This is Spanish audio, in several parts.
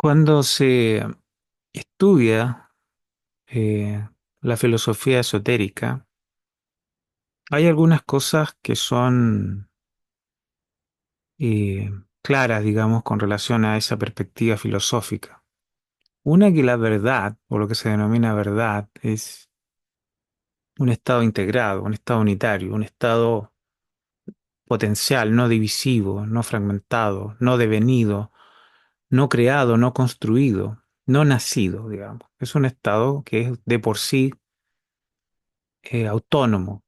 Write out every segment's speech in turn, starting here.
Cuando se estudia la filosofía esotérica, hay algunas cosas que son eh, claras, digamos, con relación a esa perspectiva filosófica. Una, que la verdad, o lo que se denomina verdad, es un estado integrado, un estado unitario, un estado potencial, no divisivo, no fragmentado, no devenido, no creado, no construido, no nacido, digamos. Es un estado que es de por sí autónomo.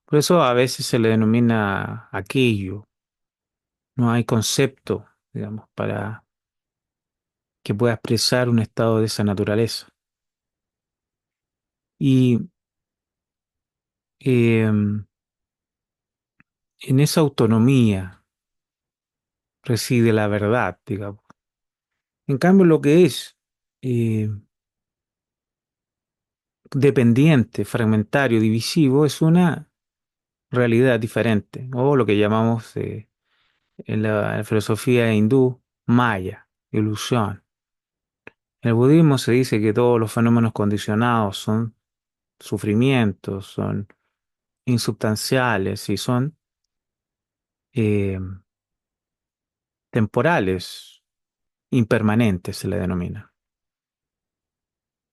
Por eso a veces se le denomina aquello. No hay concepto, digamos, para que pueda expresar un estado de esa naturaleza. Y en esa autonomía reside la verdad, digamos. En cambio, lo que es eh, dependiente, fragmentario, divisivo, es una realidad diferente, o lo que llamamos en la filosofía hindú, maya, ilusión. En el budismo se dice que todos los fenómenos condicionados son sufrimientos, son insubstanciales y son eh, temporales, impermanentes se le denomina.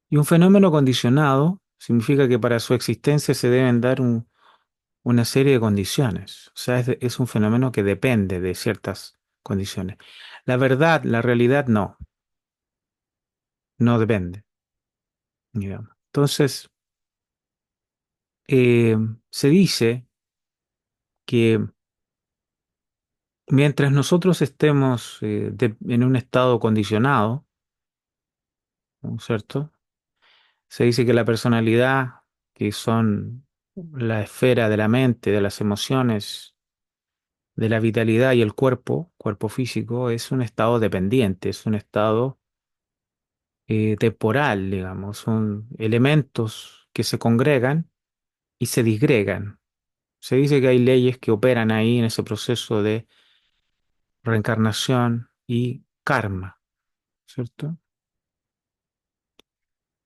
Y un fenómeno condicionado significa que para su existencia se deben dar una serie de condiciones. O sea, es un fenómeno que depende de ciertas condiciones. La verdad, la realidad no depende, digamos. Entonces, eh, se dice que mientras nosotros estemos en un estado condicionado, ¿no es cierto? Se dice que la personalidad, que son la esfera de la mente, de las emociones, de la vitalidad y el cuerpo físico, es un estado dependiente, es un estado temporal, digamos, son elementos que se congregan y se disgregan. Se dice que hay leyes que operan ahí en ese proceso de reencarnación y karma, ¿cierto?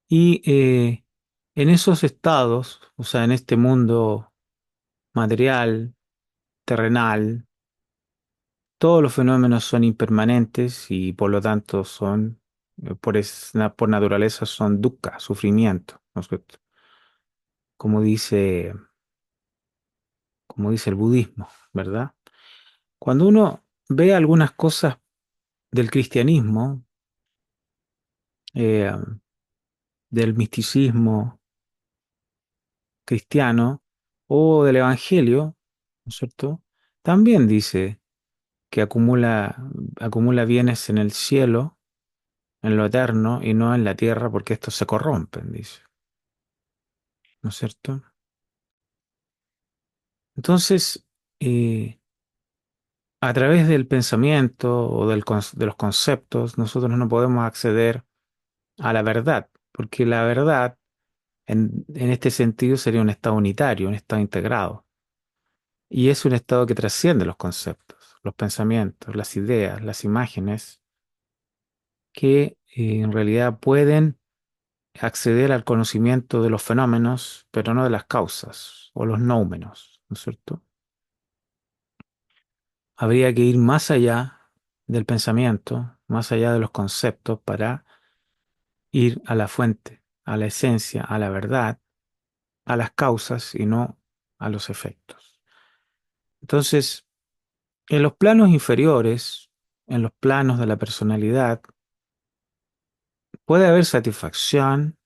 Y en esos estados, o sea, en este mundo material, terrenal, todos los fenómenos son impermanentes y por lo tanto son, por naturaleza, son dukkha, sufrimiento, ¿no es cierto? Como dice, como dice el budismo, ¿verdad? Cuando uno ve algunas cosas del cristianismo, eh, del misticismo cristiano o del evangelio, ¿no es cierto? También dice que acumula bienes en el cielo, en lo eterno y no en la tierra, porque estos se corrompen, dice, ¿no es cierto? Entonces, eh, a través del pensamiento o de los conceptos, nosotros no podemos acceder a la verdad, porque la verdad, en este sentido, sería un estado unitario, un estado integrado, y es un estado que trasciende los conceptos, los pensamientos, las ideas, las imágenes, que en realidad pueden acceder al conocimiento de los fenómenos, pero no de las causas o los nóumenos, ¿no es cierto? Habría que ir más allá del pensamiento, más allá de los conceptos, para ir a la fuente, a la esencia, a la verdad, a las causas y no a los efectos. Entonces, en los planos inferiores, en los planos de la personalidad, puede haber satisfacción,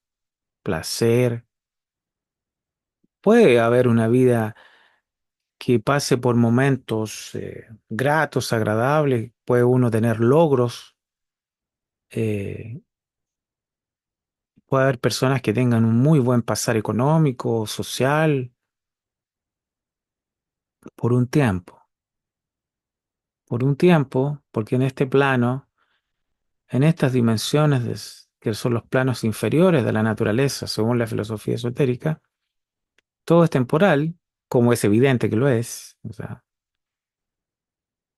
placer, puede haber una vida que pase por momentos gratos, agradables, puede uno tener logros, eh, puede haber personas que tengan un muy buen pasar económico, social, por un tiempo, porque en este plano, en estas dimensiones que son los planos inferiores de la naturaleza, según la filosofía esotérica, todo es temporal, como es evidente que lo es, o sea,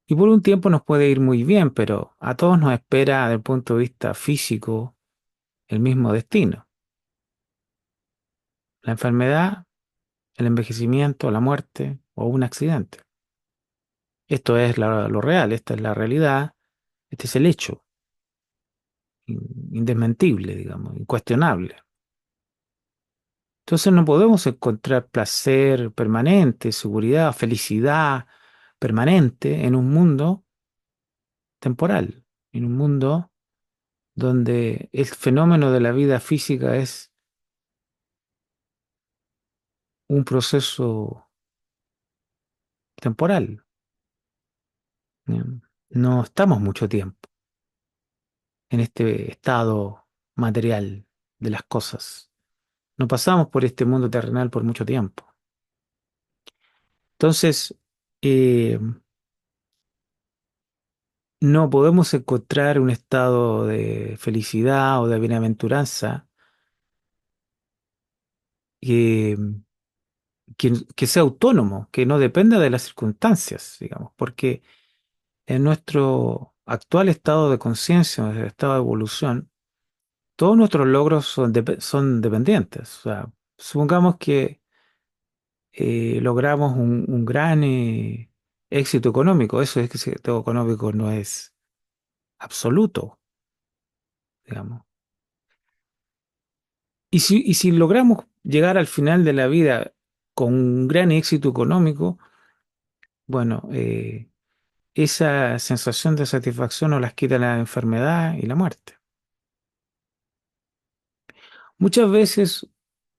Y por un tiempo nos puede ir muy bien, pero a todos nos espera desde el punto de vista físico el mismo destino. La enfermedad, el envejecimiento, la muerte o un accidente. Esto es lo real, esta es la realidad, este es el hecho, indesmentible, digamos, incuestionable. Entonces no podemos encontrar placer permanente, seguridad, felicidad permanente en un mundo temporal, en un mundo donde el fenómeno de la vida física es un proceso temporal. ¿Ya? No estamos mucho tiempo en este estado material de las cosas. No pasamos por este mundo terrenal por mucho tiempo. Entonces, eh, no podemos encontrar un estado de felicidad o de bienaventuranza que, que sea autónomo, que no dependa de las circunstancias, digamos, porque en nuestro actual estado de conciencia, en el estado de evolución, todos nuestros logros son dependientes. O sea, supongamos que logramos un gran éxito económico. Eso es que ese éxito económico no es absoluto, digamos. Y si logramos llegar al final de la vida con un gran éxito económico, bueno, esa sensación de satisfacción nos las quita la enfermedad y la muerte. Muchas veces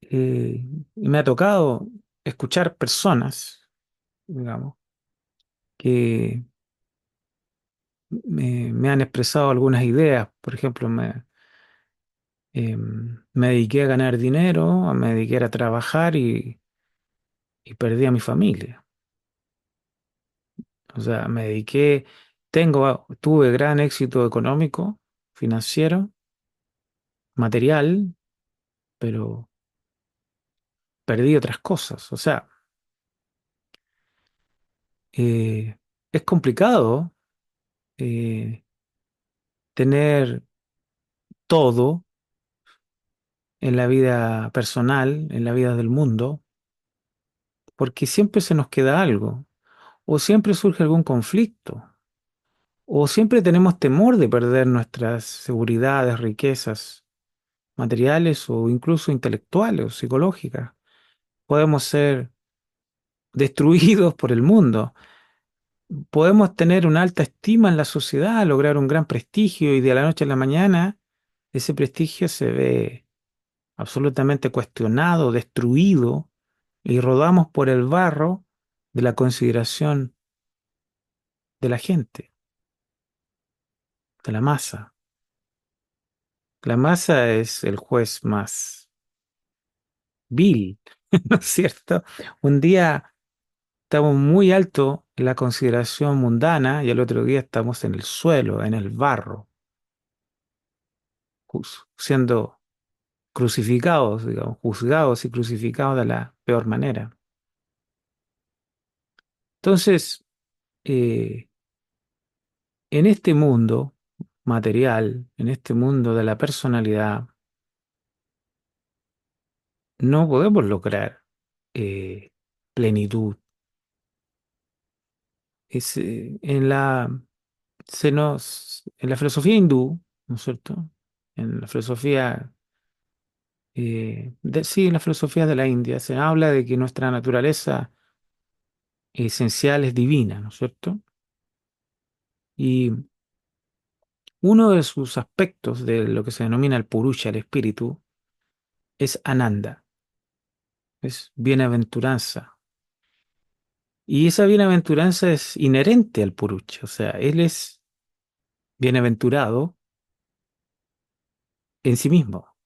me ha tocado escuchar personas, digamos, que me han expresado algunas ideas. Por ejemplo, me dediqué a ganar dinero, me dediqué a trabajar y perdí a mi familia. O sea, tuve gran éxito económico, financiero, material, pero perdí otras cosas. O sea, eh, es complicado eh, tener todo en la vida personal, en la vida del mundo, porque siempre se nos queda algo, o siempre surge algún conflicto, o siempre tenemos temor de perder nuestras seguridades, riquezas materiales o incluso intelectuales o psicológicas. Podemos ser destruidos por el mundo. Podemos tener una alta estima en la sociedad, lograr un gran prestigio y de la noche a la mañana ese prestigio se ve absolutamente cuestionado, destruido y rodamos por el barro de la consideración de la gente, de la masa. La masa es el juez más vil, ¿no es cierto? Un día estamos muy alto en la consideración mundana y el otro día estamos en el suelo, en el barro, siendo crucificados, digamos, juzgados y crucificados de la peor manera. Entonces, eh, en este mundo material, en este mundo de la personalidad, no podemos lograr eh, plenitud. En en la filosofía hindú, ¿no es cierto? En la filosofía, sí, en la filosofía de la India se habla de que nuestra naturaleza esencial es divina, ¿no es cierto? Y uno de sus aspectos de lo que se denomina el purusha, el espíritu, es ananda, es bienaventuranza. Y esa bienaventuranza es inherente al purusha, o sea, él es bienaventurado en sí mismo.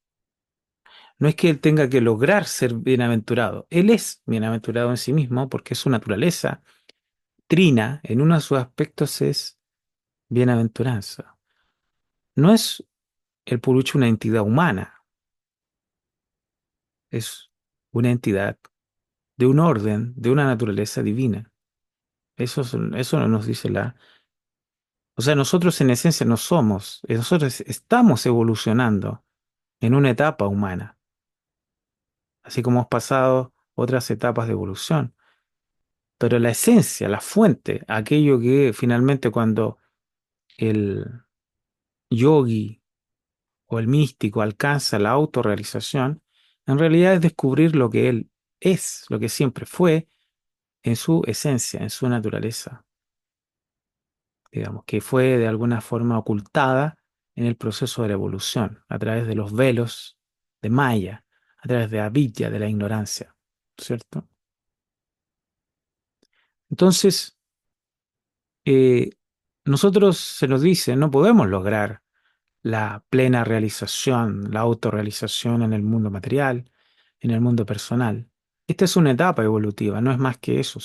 No es que él tenga que lograr ser bienaventurado, él es bienaventurado en sí mismo porque su naturaleza trina, en uno de sus aspectos es bienaventuranza. No es el purusha una entidad humana, es una entidad de un orden, de una naturaleza divina. Eso no nos dice la... O sea, nosotros en esencia no somos, nosotros estamos evolucionando en una etapa humana, así como hemos pasado otras etapas de evolución. Pero la esencia, la fuente, aquello que finalmente cuando el yogi o el místico alcanza la autorrealización, en realidad es descubrir lo que él es, lo que siempre fue en su esencia, en su naturaleza, digamos, que fue de alguna forma ocultada en el proceso de la evolución, a través de los velos de Maya, a través de avidya, de la ignorancia, ¿cierto? Entonces, eh, nosotros se nos dice, no podemos lograr la plena realización, la autorrealización en el mundo material, en el mundo personal. Esta es una etapa evolutiva, no es más que eso.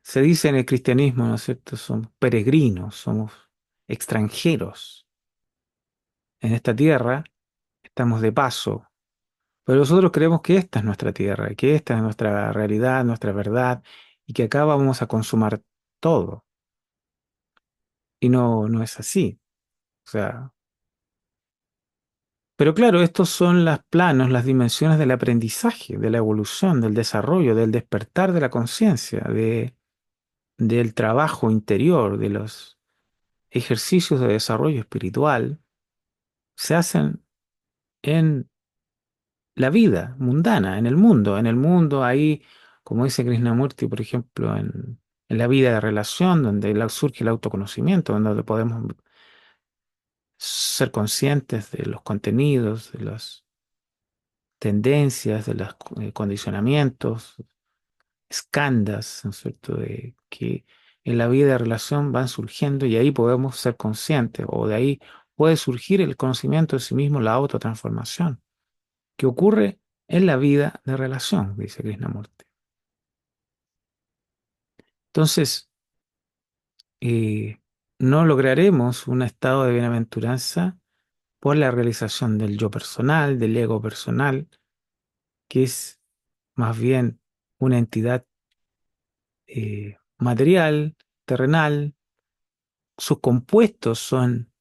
Se dice en el cristianismo, ¿no es cierto? Somos peregrinos, somos extranjeros en esta tierra, estamos de paso, pero nosotros creemos que esta es nuestra tierra, que esta es nuestra realidad, nuestra verdad, y que acá vamos a consumar todo. Y no, no es así. O sea, pero claro, estos son los planos, las dimensiones del aprendizaje, de la evolución, del desarrollo, del despertar de la conciencia, del trabajo interior, de los ejercicios de desarrollo espiritual, se hacen en la vida mundana, en el mundo ahí, como dice Krishnamurti, por ejemplo, en la vida de relación, donde surge el autoconocimiento, donde podemos ser conscientes de los contenidos, de las tendencias, de los condicionamientos, escandas, ¿no es cierto?, de que en la vida de relación van surgiendo y ahí podemos ser conscientes, o de ahí puede surgir el conocimiento de sí mismo, la autotransformación, que ocurre en la vida de relación, dice Krishnamurti. Entonces, eh, no lograremos un estado de bienaventuranza por la realización del yo personal, del ego personal, que es más bien una entidad material, terrenal. Sus compuestos son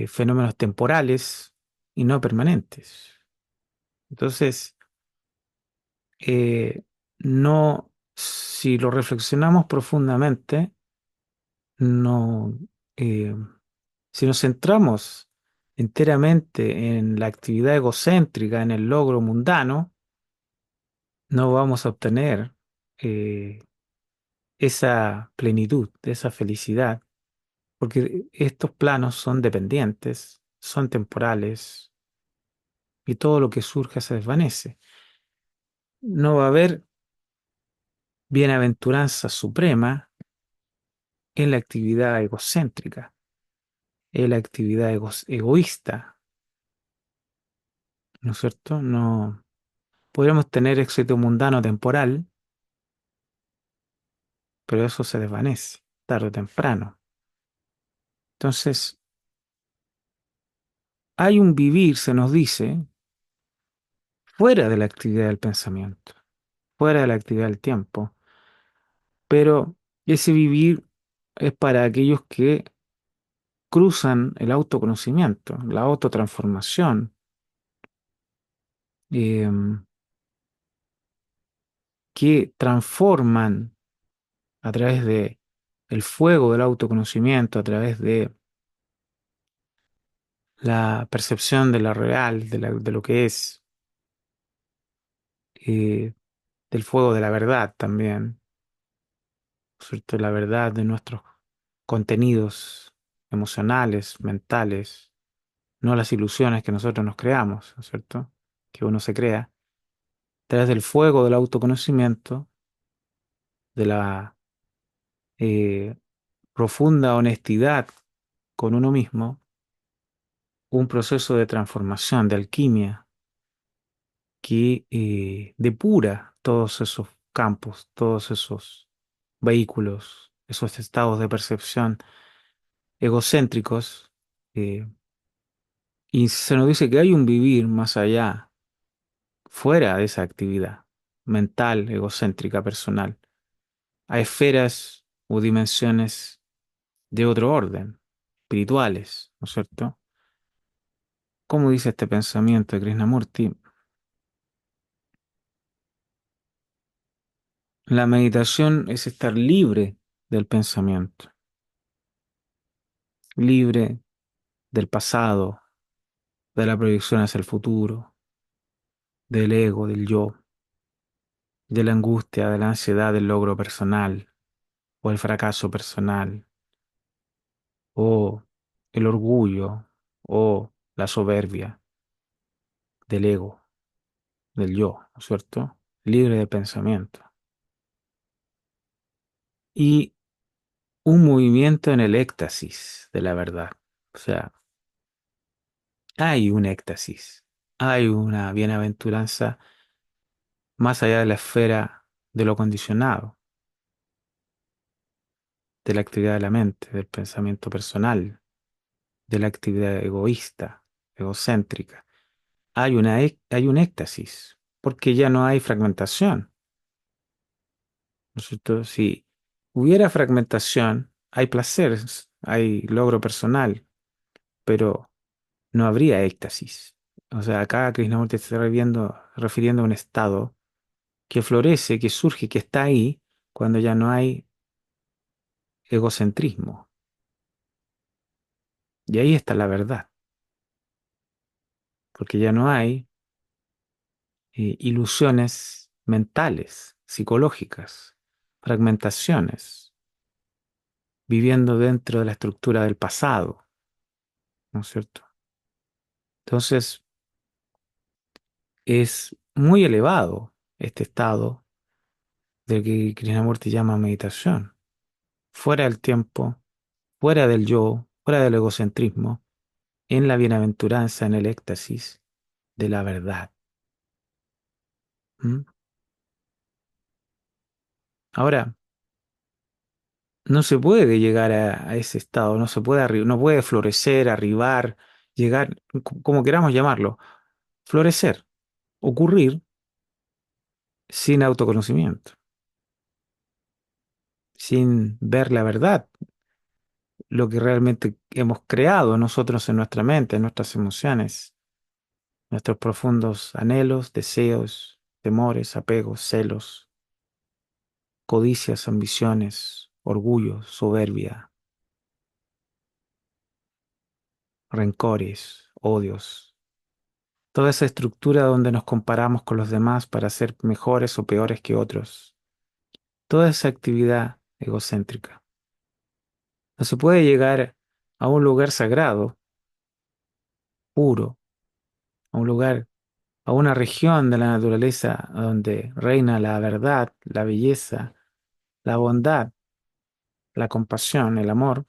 fenómenos temporales y no permanentes. Entonces, eh, no, si lo reflexionamos profundamente, no, eh, si nos centramos enteramente en la actividad egocéntrica, en el logro mundano, no vamos a obtener eh, esa plenitud, esa felicidad, porque estos planos son dependientes, son temporales y todo lo que surge se desvanece. No va a haber bienaventuranza suprema en la actividad egocéntrica, en la actividad egoísta, ¿no es cierto? No podremos tener éxito mundano temporal, pero eso se desvanece tarde o temprano. Entonces, hay un vivir, se nos dice, fuera de la actividad del pensamiento, fuera de la actividad del tiempo, pero ese vivir es para aquellos que cruzan el autoconocimiento, la autotransformación, em, que transforman a través de el fuego del autoconocimiento, a través de la percepción de la real, de lo que es, eh, del fuego de la verdad también, ¿cierto? La verdad de nuestros contenidos emocionales, mentales, no las ilusiones que nosotros nos creamos, ¿no es cierto? Que uno se crea, a través del fuego del autoconocimiento, de la eh, profunda honestidad con uno mismo, un proceso de transformación, de alquimia, que depura todos esos campos, todos esos vehículos, esos estados de percepción egocéntricos, eh, y se nos dice que hay un vivir más allá, fuera de esa actividad mental, egocéntrica, personal, a esferas o dimensiones de otro orden, espirituales, ¿no es cierto? Como dice este pensamiento de Krishnamurti, la meditación es estar libre del pensamiento, libre del pasado, de la proyección hacia el futuro, del ego, del yo, de la angustia, de la ansiedad del logro personal o el fracaso personal, o el orgullo o la soberbia del ego, del yo, ¿no es cierto? Libre de pensamiento. Y un movimiento en el éxtasis de la verdad. O sea, hay un éxtasis, hay una bienaventuranza más allá de la esfera de lo condicionado, de la actividad de la mente, del pensamiento personal, de la actividad egoísta, egocéntrica. Hay un éxtasis, porque ya no hay fragmentación, ¿no es cierto? Si hubiera fragmentación, hay placeres, hay logro personal, pero no habría éxtasis. O sea, acá Krishnamurti se está refiriendo a un estado que florece, que surge, que está ahí cuando ya no hay egocentrismo. Y ahí está la verdad, porque ya no hay ilusiones mentales, psicológicas, fragmentaciones, viviendo dentro de la estructura del pasado, ¿no es cierto? Entonces, es muy elevado este estado del que Krishnamurti llama meditación, fuera del tiempo, fuera del yo, fuera del egocentrismo, en la bienaventuranza, en el éxtasis de la verdad. ¿Mm? Ahora, no se puede llegar a ese estado, no se puede, no puede florecer, arribar, llegar, como queramos llamarlo, florecer, ocurrir sin autoconocimiento, sin ver la verdad, lo que realmente hemos creado nosotros en nuestra mente, en nuestras emociones, nuestros profundos anhelos, deseos, temores, apegos, celos, codicias, ambiciones, orgullo, soberbia, rencores, odios. Toda esa estructura donde nos comparamos con los demás para ser mejores o peores que otros. Toda esa actividad egocéntrica. No se puede llegar a un lugar sagrado, puro, a un lugar, a una región de la naturaleza donde reina la verdad, la belleza, la bondad, la compasión, el amor,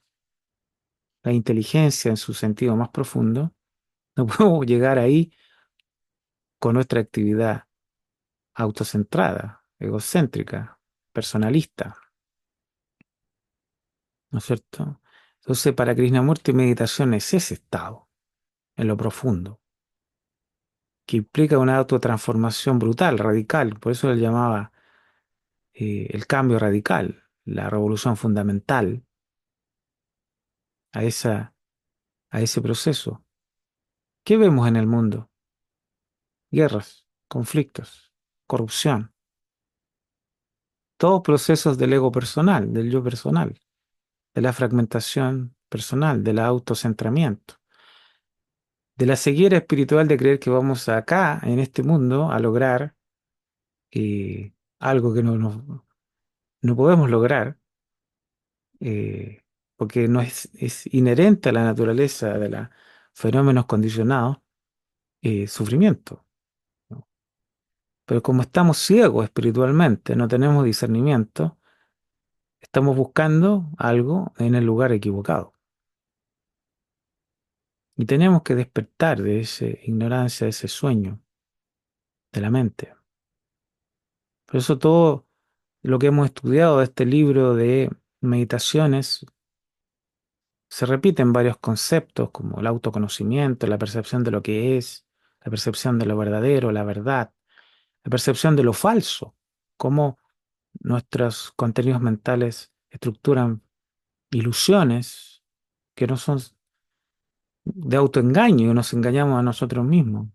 la inteligencia en su sentido más profundo. No podemos llegar ahí con nuestra actividad autocentrada, egocéntrica, personalista, ¿no es cierto? Entonces, para Krishnamurti, meditación es ese estado, en lo profundo, que implica una autotransformación brutal, radical. Por eso él llamaba el cambio radical, la revolución fundamental a a ese proceso. ¿Qué vemos en el mundo? Guerras, conflictos, corrupción, todos procesos del ego personal, del yo personal, de la fragmentación personal, del autocentramiento, de la ceguera espiritual de creer que vamos acá, en este mundo, a lograr algo que no podemos lograr, porque no es inherente a la naturaleza de los fenómenos condicionados, sufrimiento, ¿no? Pero como estamos ciegos espiritualmente, no tenemos discernimiento, estamos buscando algo en el lugar equivocado. Y tenemos que despertar de esa ignorancia, de ese sueño de la mente. Por eso todo lo que hemos estudiado de este libro de meditaciones se repiten varios conceptos como el autoconocimiento, la percepción de lo que es, la percepción de lo verdadero, la verdad, la percepción de lo falso, cómo Nuestros contenidos mentales estructuran ilusiones que no son de autoengaño y nos engañamos a nosotros mismos.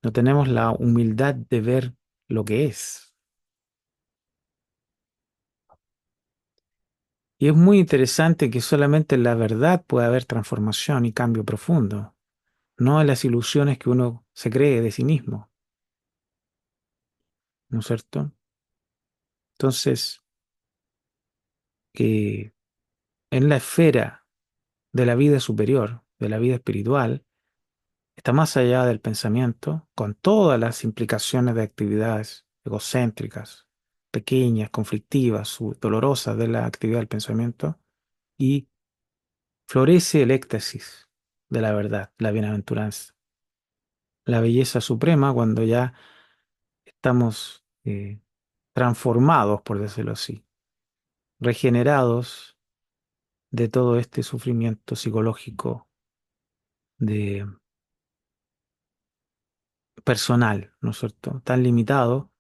No tenemos la humildad de ver lo que es. Y es muy interesante que solamente en la verdad puede haber transformación y cambio profundo, no en las ilusiones que uno se cree de sí mismo, ¿no es cierto? Entonces, eh, en la esfera de la vida superior, de la vida espiritual, está más allá del pensamiento, con todas las implicaciones de actividades egocéntricas, pequeñas, conflictivas, dolorosas de la actividad del pensamiento, y florece el éxtasis de la verdad, la bienaventuranza, la belleza suprema cuando ya estamos transformados, por decirlo así, regenerados de todo este sufrimiento psicológico de personal, ¿no es cierto? Tan limitado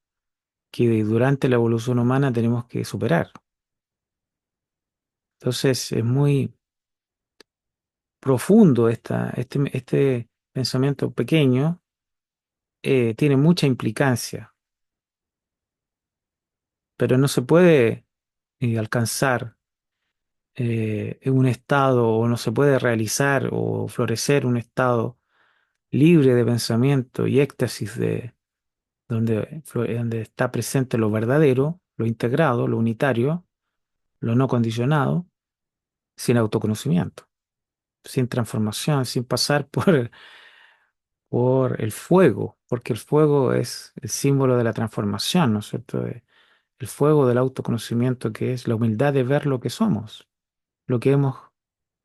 que durante la evolución humana tenemos que superar. Entonces es muy profundo este pensamiento pequeño, tiene mucha implicancia, pero no se puede alcanzar un estado o no se puede realizar o florecer un estado libre de pensamiento y éxtasis donde está presente lo verdadero, lo integrado, lo unitario, lo no condicionado, sin autoconocimiento, sin transformación, sin pasar por el fuego, porque el fuego es el símbolo de la transformación, ¿no es cierto? El fuego del autoconocimiento, que es la humildad de ver lo que somos, lo que hemos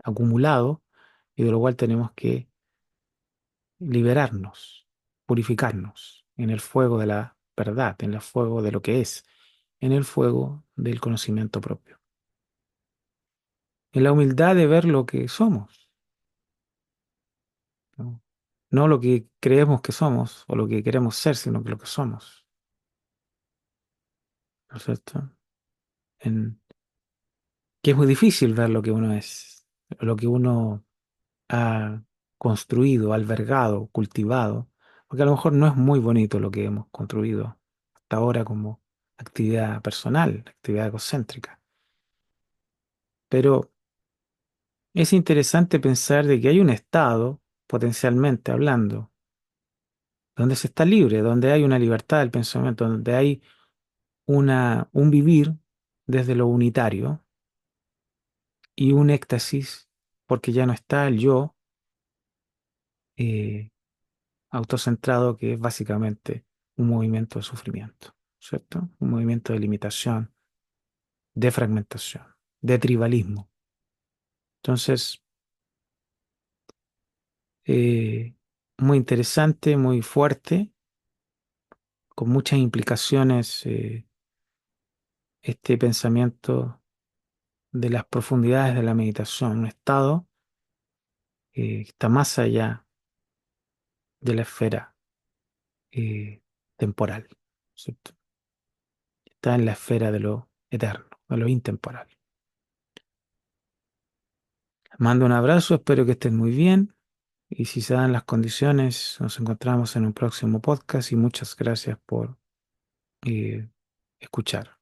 acumulado y de lo cual tenemos que liberarnos, purificarnos en el fuego de la verdad, en el fuego de lo que es, en el fuego del conocimiento propio, en la humildad de ver lo que somos, ¿no? No lo que creemos que somos o lo que queremos ser, sino que lo que somos, ¿no es cierto? En, que es muy difícil ver lo que uno es, lo que uno ha construido, albergado, cultivado, porque a lo mejor no es muy bonito lo que hemos construido hasta ahora como actividad personal, actividad egocéntrica. Pero es interesante pensar de que hay un estado, potencialmente hablando, donde se está libre, donde hay una libertad del pensamiento, donde hay un vivir desde lo unitario y un éxtasis, porque ya no está el yo eh, autocentrado, que es básicamente un movimiento de sufrimiento, ¿cierto? Un movimiento de limitación, de fragmentación, de tribalismo. Entonces, eh, muy interesante, muy fuerte, con muchas implicaciones, este pensamiento de las profundidades de la meditación, un estado que está más allá de la esfera temporal, ¿cierto? Está en la esfera de lo eterno, de lo intemporal. Mando un abrazo, espero que estén muy bien y si se dan las condiciones, nos encontramos en un próximo podcast y muchas gracias por eh, escuchar.